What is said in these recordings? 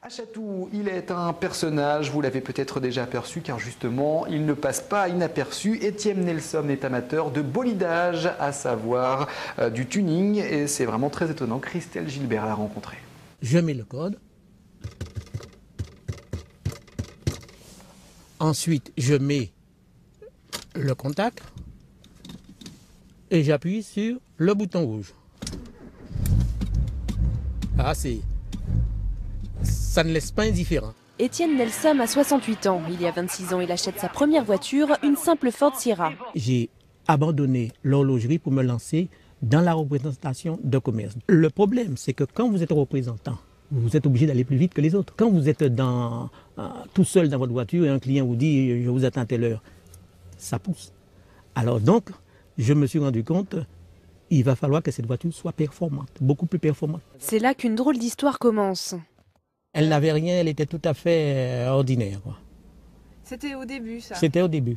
Achatou, il est un personnage, vous l'avez peut-être déjà aperçu car justement, il ne passe pas inaperçu. Étienne Nelson est amateur de bolidage, à savoir du tuning, et c'est vraiment très étonnant. Christelle Gilbert l'a rencontré. Je mets le code. Ensuite, je mets le contact et j'appuie sur le bouton rouge. Ah, ça ne laisse pas indifférent. Étienne Nelson a 68 ans. Il y a 26 ans, il achète sa première voiture, une simple Ford Sierra. J'ai abandonné l'horlogerie pour me lancer dans la représentation de commerce. Le problème, c'est que quand vous êtes représentant, vous êtes obligé d'aller plus vite que les autres. Quand vous êtes tout seul dans votre voiture et un client vous dit « je vous attends à telle heure », ça pousse. Alors donc, je me suis rendu compte il va falloir que cette voiture soit performante, beaucoup plus performante. C'est là qu'une drôle d'histoire commence. Elle n'avait rien, elle était tout à fait ordinaire. C'était au début, ça? C'était au début.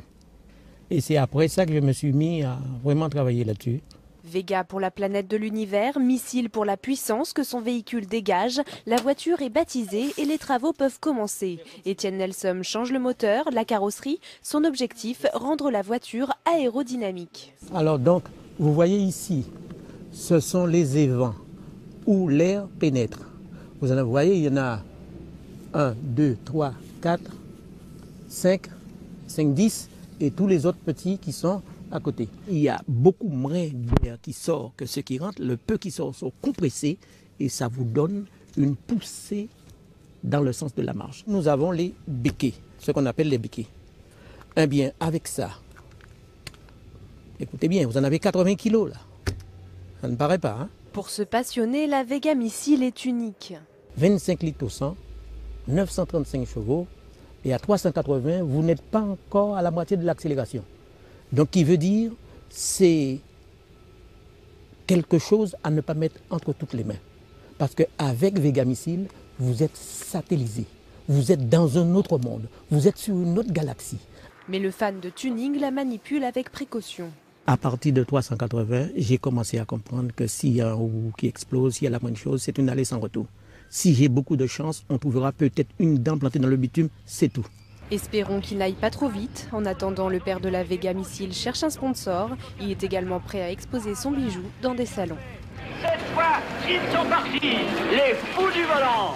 Et c'est après ça que je me suis mis à vraiment travailler là-dessus. Vega pour la planète de l'univers, missile pour la puissance que son véhicule dégage. La voiture est baptisée et les travaux peuvent commencer. Étienne Nelson change le moteur, la carrosserie. Son objectif, rendre la voiture aérodynamique. Alors donc, vous voyez ici, ce sont les évents où l'air pénètre. Vous voyez, il y en a 1, 2, 3, 4, 5, 10 et tous les autres petits qui sont à côté. Il y a beaucoup moins d'air qui sort que ce qui rentre. Le peu qui sort sont compressés et ça vous donne une poussée dans le sens de la marche. Nous avons les béquets, ce qu'on appelle les béquets. Eh bien, avec ça, écoutez bien, vous en avez 80 kilos là. Ça ne paraît pas, hein? Pour se passionner, la Vega Missile est unique. 25 litres au 100, 935 chevaux, et à 380, vous n'êtes pas encore à la moitié de l'accélération. Donc, qui veut dire, c'est quelque chose à ne pas mettre entre toutes les mains. Parce qu'avec Vega Missile, vous êtes satellisé, vous êtes dans un autre monde, vous êtes sur une autre galaxie. Mais le fan de tuning la manipule avec précaution. À partir de 380, j'ai commencé à comprendre que s'il y a un roue qui explose, s'il y a la moindre chose, c'est une allée sans retour. Si j'ai beaucoup de chance, on trouvera peut-être une dent plantée dans le bitume, c'est tout. Espérons qu'il n'aille pas trop vite. En attendant, le père de la Vega Missile cherche un sponsor. Il est également prêt à exposer son bijou dans des salons. Cette fois, ils sont partis, les fous du volant.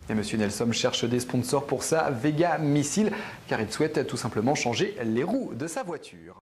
Et Monsieur Nelson cherche des sponsors pour sa Vega Missile, car il souhaite tout simplement changer les roues de sa voiture.